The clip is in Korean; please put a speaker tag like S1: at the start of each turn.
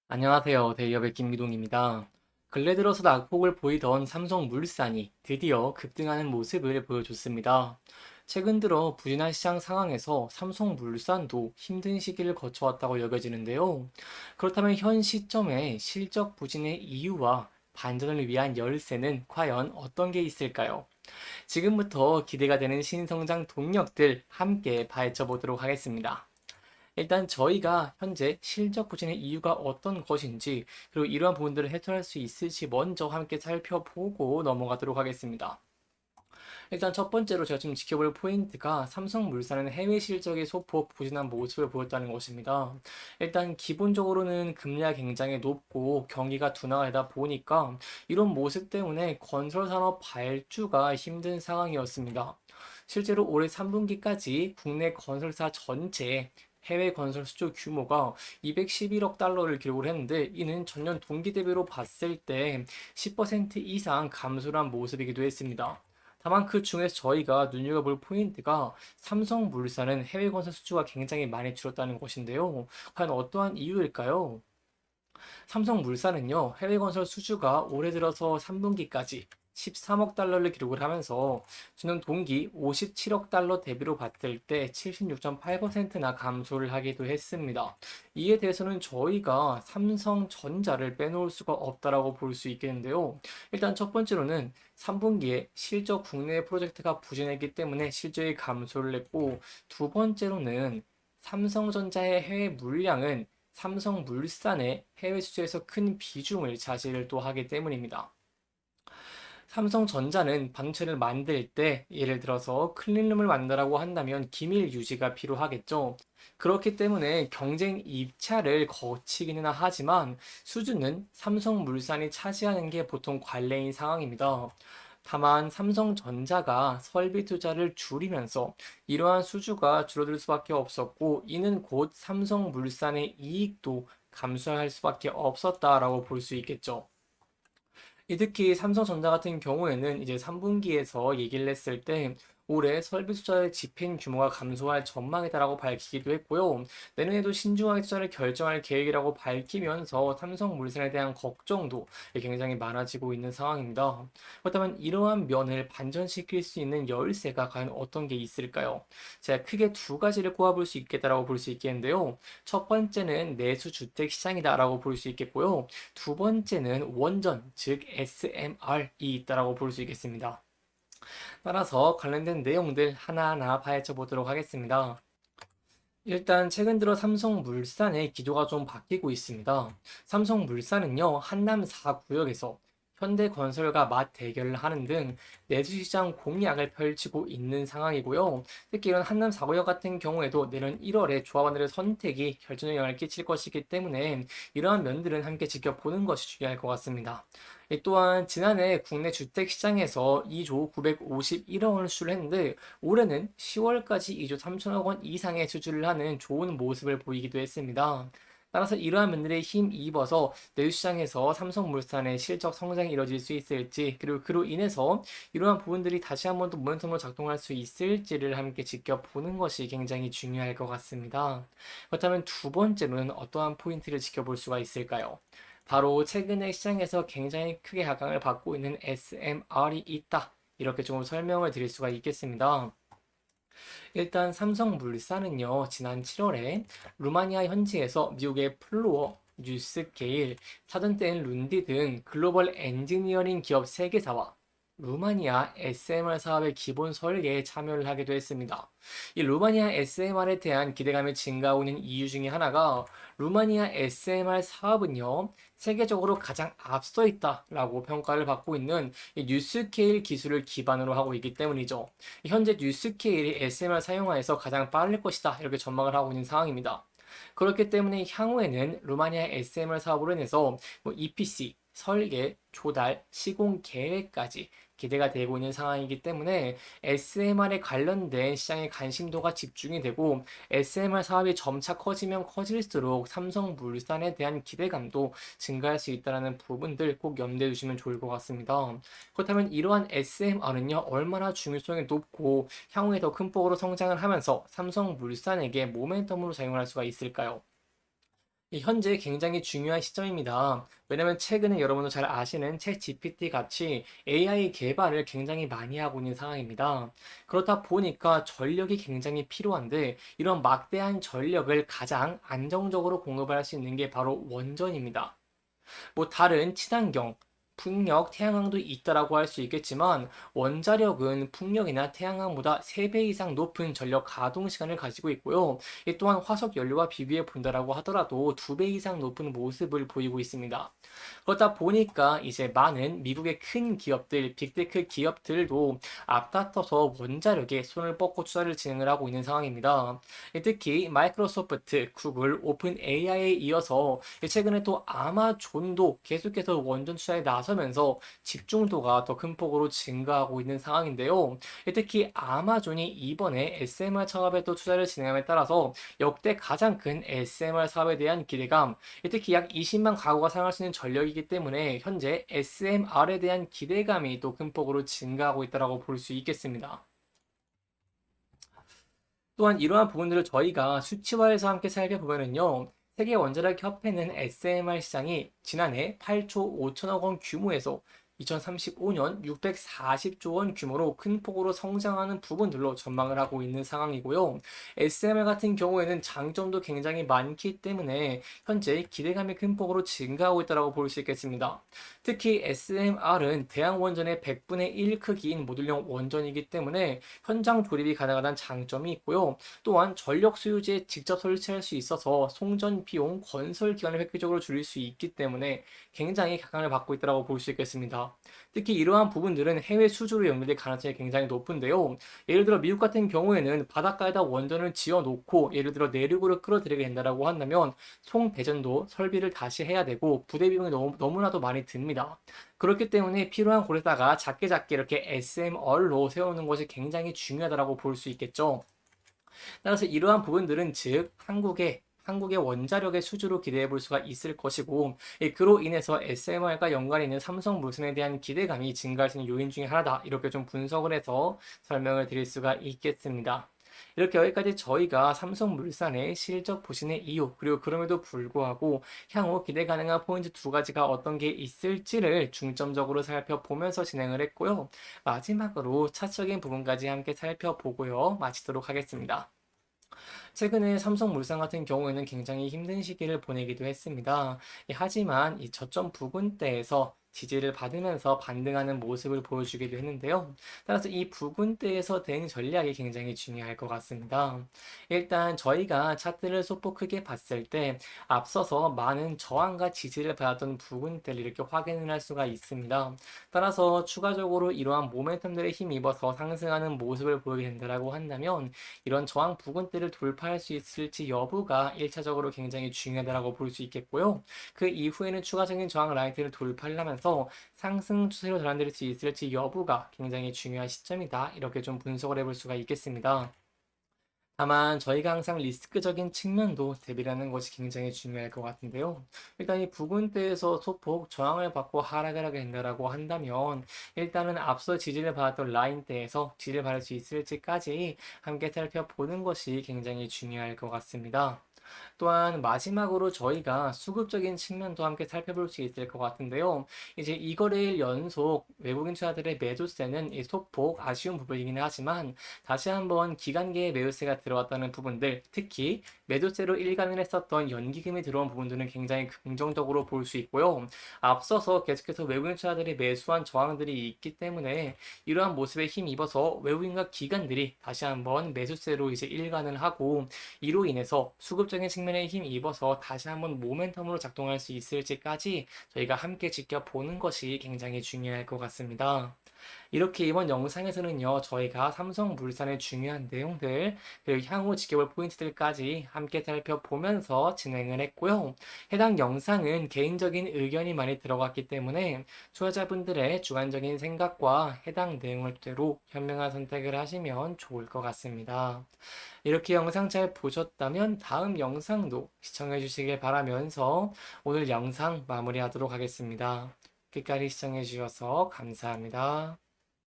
S1: 안녕하세요. 대기업의 김기동입니다. 근래 들어서 낙폭을 보이던 삼성물산이 드디어 급등하는 모습을 보여줬습니다. 최근 들어 부진한 시장 상황에서 삼성물산도 힘든 시기를 거쳐왔다고 여겨지는데요. 그렇다면 현 시점에 실적 부진의 이유와 반전을 위한 열쇠는 과연 어떤 게 있을까요? 지금부터 기대가 되는 신성장 동력들 함께 파헤쳐 보도록 하겠습니다. 일단 저희가 현재 실적 부진의 이유가 어떤 것인지, 그리고 이러한 부분들을 해결할 수 있을지 먼저 함께 살펴보고 넘어가도록 하겠습니다. 일단 첫 번째로 제가 지금 지켜볼 포인트가 삼성물산은 해외 실적이 소폭 부진한 모습을 보였다는 것입니다. 일단 기본적으로는 금리가 굉장히 높고 경기가 둔화하다 보니까 이런 모습 때문에 건설산업 발주가 힘든 상황이었습니다. 실제로 올해 3분기까지 국내 건설사 전체 해외 건설 수주 규모가 211억 달러를 기록을 했는데, 이는 전년 동기 대비로 봤을 때 10% 이상 감소한 모습이기도 했습니다. 다만 그 중에서 저희가 눈여겨볼 포인트가 삼성물산은 해외 건설 수주가 굉장히 많이 줄었다는 것인데요. 과연 어떠한 이유일까요? 삼성물산은요, 해외 건설 수주가 올해 들어서 3분기까지 13억 달러를 기록을 하면서 주는 동기 57억 달러 대비로 봤을 때 76.8%나 감소를 하기도 했습니다. 이에 대해서는 저희가 삼성전자를 빼놓을 수가 없다라고 볼 수 있겠는데요. 일단 첫 번째로는 3분기에 실적 국내 프로젝트가 부진했기 때문에 실적이 감소를 했고, 두 번째로는 삼성전자의 해외 물량은 삼성물산의 해외 수주에서 큰 비중을 차지를 또 하기 때문입니다. 삼성전자는 반도체를 만들 때 예를 들어서 클린룸을 만들라고 한다면 기밀 유지가 필요하겠죠. 그렇기 때문에 경쟁 입찰을 거치기는 하지만 수주는 삼성물산이 차지하는 게 보통 관례인 상황입니다. 다만 삼성전자가 설비 투자를 줄이면서 이러한 수주가 줄어들 수밖에 없었고, 이는 곧 삼성물산의 이익도 감소할 수밖에 없었다라고 볼 수 있겠죠. 특히 삼성전자 같은 경우에는 이제 3분기에서 얘기를 했을 때 올해 설비 투자의 집행 규모가 감소할 전망이다라고 밝히기도 했고요. 내년에도 신중하게 투자를 결정할 계획이라고 밝히면서 삼성물산에 대한 걱정도 굉장히 많아지고 있는 상황입니다. 그렇다면 이러한 면을 반전시킬 수 있는 열쇠가 과연 어떤 게 있을까요? 제가 크게 두 가지를 꼽아볼 수 있겠다라고 볼 수 있겠는데요. 첫 번째는 내수 주택 시장이다라고 볼 수 있겠고요. 두 번째는 원전, 즉 SMR이 있다라고 볼 수 있겠습니다. 따라서 관련된 내용들 하나하나 파헤쳐 보도록 하겠습니다. 일단 최근 들어 삼성물산의 기조가 좀 바뀌고 있습니다. 삼성물산은요, 한남 4구역에서 현대건설과 맞대결을 하는 등 내수시장 공략을 펼치고 있는 상황이고요. 특히 이런 한남 4구역 같은 경우에도 내년 1월에 조합원들의 선택이 결정적 영향을 끼칠 것이기 때문에 이러한 면들은 함께 지켜보는 것이 중요할 것 같습니다. 또한 지난해 국내 주택시장에서 2조 951억 원을 수출을 했는데, 올해는 10월까지 2조 3천억 원 이상의 수주를 하는 좋은 모습을 보이기도 했습니다. 따라서 이러한 면들에 힘입어서 내수시장에서 삼성물산의 실적 성장이 이뤄질 수 있을지, 그리고 그로 인해서 이러한 부분들이 다시 한번 더 모멘텀으로 작동할 수 있을지를 함께 지켜보는 것이 굉장히 중요할 것 같습니다. 그렇다면 두 번째로는 어떠한 포인트를 지켜볼 수가 있을까요? 바로 최근에 시장에서 굉장히 크게 하강을 받고 있는 SMR이 있다, 이렇게 조금 설명을 드릴 수가 있겠습니다. 일단 삼성물산은요, 지난 7월에 루마니아 현지에서 미국의 플로어, 뉴스케일, 사전대인 룬디 등 글로벌 엔지니어링 기업 3개사와 루마니아 SMR 사업의 기본 설계에 참여를 하기도 했습니다. 이 루마니아 SMR에 대한 기대감이 증가하고 있는 이유 중에 하나가, 루마니아 SMR 사업은요, 세계적으로 가장 앞서 있다라고 평가를 받고 있는 이 뉴스케일 기술을 기반으로 하고 있기 때문이죠. 현재 뉴스케일이 SMR 사용화에서 가장 빠를 것이다, 이렇게 전망을 하고 있는 상황입니다. 그렇기 때문에 향후에는 루마니아 SMR 사업으로 인해서 EPC, 설계, 조달, 시공 계획까지 기대가 되고 있는 상황이기 때문에 SMR에 관련된 시장의 관심도가 집중이 되고, SMR 사업이 점차 커지면 커질수록 삼성물산에 대한 기대감도 증가할 수 있다는 부분들 꼭 염두에 두시면 좋을 것 같습니다. 그렇다면 이러한 SMR은요, 얼마나 중요성이 높고 향후에 더 큰 폭으로 성장을 하면서 삼성물산에게 모멘텀으로 작용할 수가 있을까요? 현재 굉장히 중요한 시점입니다. 왜냐면 최근에 여러분도 잘 아시는 챗 GPT 같이 AI 개발을 굉장히 많이 하고 있는 상황입니다. 그렇다 보니까 전력이 굉장히 필요한데 이런 막대한 전력을 가장 안정적으로 공급할 수 있는 게 바로 원전입니다. 뭐 다른 친환경, 풍력, 태양광도 있다라고 할 수 있겠지만 원자력은 풍력이나 태양광보다 3배 이상 높은 전력 가동 시간을 가지고 있고요. 이 또한 화석 연료와 비교해 본다라고 하더라도 2배 이상 높은 모습을 보이고 있습니다. 그러다 보니까 이제 많은 미국의 큰 기업들, 빅테크 기업들도 앞다퉈서 원자력에 손을 뻗고 투자를 진행을 하고 있는 상황입니다. 특히 마이크로소프트, 구글, 오픈 AI에 이어서 최근에 또 아마존도 계속해서 원전 투자에 나서면서 집중도가 더 큰 폭으로 증가하고 있는 상황인데요. 특히 아마존이 이번에 SMR 사업에 또 투자를 진행함에 따라서 역대 가장 큰 SMR 사업에 대한 기대감, 특히 약 20만 가구가 사용할 수 있는 전력이기 때문에 현재 SMR에 대한 기대감이 또 큰 폭으로 증가하고 있다고 볼 수 있겠습니다. 또한 이러한 부분들을 저희가 수치화해서 함께 살펴보면요. 세계 원자력 협회는 SMR 시장이 지난해 8조 5천억 원 규모에서 2035년 640조 원 규모로 큰 폭으로 성장하는 부분들로 전망을 하고 있는 상황이고요. SMR 같은 경우에는 장점도 굉장히 많기 때문에 현재 기대감이 큰 폭으로 증가하고 있다고 볼 수 있겠습니다. 특히 SMR은 대형 원전의 100분의 1 크기인 모듈형 원전이기 때문에 현장 조립이 가능하다는 장점이 있고요. 또한 전력 소유지에 직접 설치할 수 있어서 송전 비용, 건설 기간을 획기적으로 줄일 수 있기 때문에 굉장히 각광을 받고 있다고 볼 수 있겠습니다. 특히 이러한 부분들은 해외 수주로 연결될 가능성이 굉장히 높은데요. 예를 들어 미국 같은 경우에는 바닷가에다 원전을 지어 놓고 예를 들어 내륙으로 끌어들이게 된다라고 한다면 송배전도 설비를 다시 해야 되고 부대 비용이 너무나도 많이 듭니다. 그렇기 때문에 필요한 곳에다가 작게 작게 이렇게 SMR로 세우는 것이 굉장히 중요하다고 볼 수 있겠죠. 따라서 이러한 부분들은 즉 한국의 원자력의 수주로 기대해 볼 수가 있을 것이고 그로 인해서 SMR과 연관이 있는 삼성물산에 대한 기대감이 증가할 수 있는 요인 중에 하나다. 이렇게 좀 분석을 해서 설명을 드릴 수가 있겠습니다. 이렇게 여기까지 저희가 삼성물산의 실적 부진의 이유, 그리고 그럼에도 불구하고 향후 기대 가능한 포인트 2가지가 어떤 게 있을지를 중점적으로 살펴보면서 진행을 했고요. 마지막으로 차적인 부분까지 함께 살펴보고요. 마치도록 하겠습니다. 최근에 삼성물산 같은 경우에는 굉장히 힘든 시기를 보내기도 했습니다. 하지만 이 저점 부근대에서 지지를 받으면서 반등하는 모습을 보여주기도 했는데요. 따라서 이 부근대에서 대응 전략이 굉장히 중요할 것 같습니다. 일단 저희가 차트를 소폭 크게 봤을 때 앞서서 많은 저항과 지지를 받았던 부근대를 이렇게 확인을 할 수가 있습니다. 따라서 추가적으로 이러한 모멘텀들에 힘입어서 상승하는 모습을 보이게 된다고 한다면 이런 저항 부근대를 돌파할 수 있을지 여부가 1차적으로 굉장히 중요하다고 볼 수 있겠고요. 그 이후에는 추가적인 저항 라인들을 돌파를 하면서 상승 추세로 전환될 수 있을지 여부가 굉장히 중요한 시점이다. 이렇게 좀 분석을 해볼 수가 있겠습니다. 다만 저희가 항상 리스크적인 측면도 대비하는 것이 굉장히 중요할 것 같은데요. 일단 이 부근대에서 소폭 저항을 받고 하락을 하게 된다라고 한다면 일단은 앞서 지지를 받았던 라인대에서 지지를 받을 수 있을지까지 함께 살펴보는 것이 굉장히 중요할 것 같습니다. 또한 마지막으로 저희가 수급적인 측면도 함께 살펴볼 수 있을 것 같은데요. 이제 이거래일 연속 외국인 투자들의 매도세는 이 소폭 아쉬운 부분이긴 하지만 다시 한번 기간계의 매도세가 들어왔다는 부분들, 특히 매도세로 일관을 했었던 연기금이 들어온 부분들은 굉장히 긍정적으로 볼 수 있고요. 앞서서 계속해서 외국인 투자들이 매수한 저항들이 있기 때문에 이러한 모습에 힘입어서 외국인과 기관들이 다시 한번 매수세로 이제 일관을 하고 이로 인해서 수급적인 측면에 힘입어서 다시 한번 모멘텀으로 작동할 수 있을지까지 저희가 함께 지켜보는 것이 굉장히 중요할 것 같습니다. 이렇게 이번 영상에서는요, 저희가 삼성물산의 중요한 내용들, 그리고 향후 지켜볼 포인트들까지 함께 살펴보면서 진행을 했고요. 해당 영상은 개인적인 의견이 많이 들어갔기 때문에 투자자분들의 주관적인 생각과 해당 내용을 토대로 현명한 선택을 하시면 좋을 것 같습니다. 이렇게 영상 잘 보셨다면 다음 영상도 시청해 주시길 바라면서 오늘 영상 마무리하도록 하겠습니다. 끝까지 시청해 주셔서 감사합니다.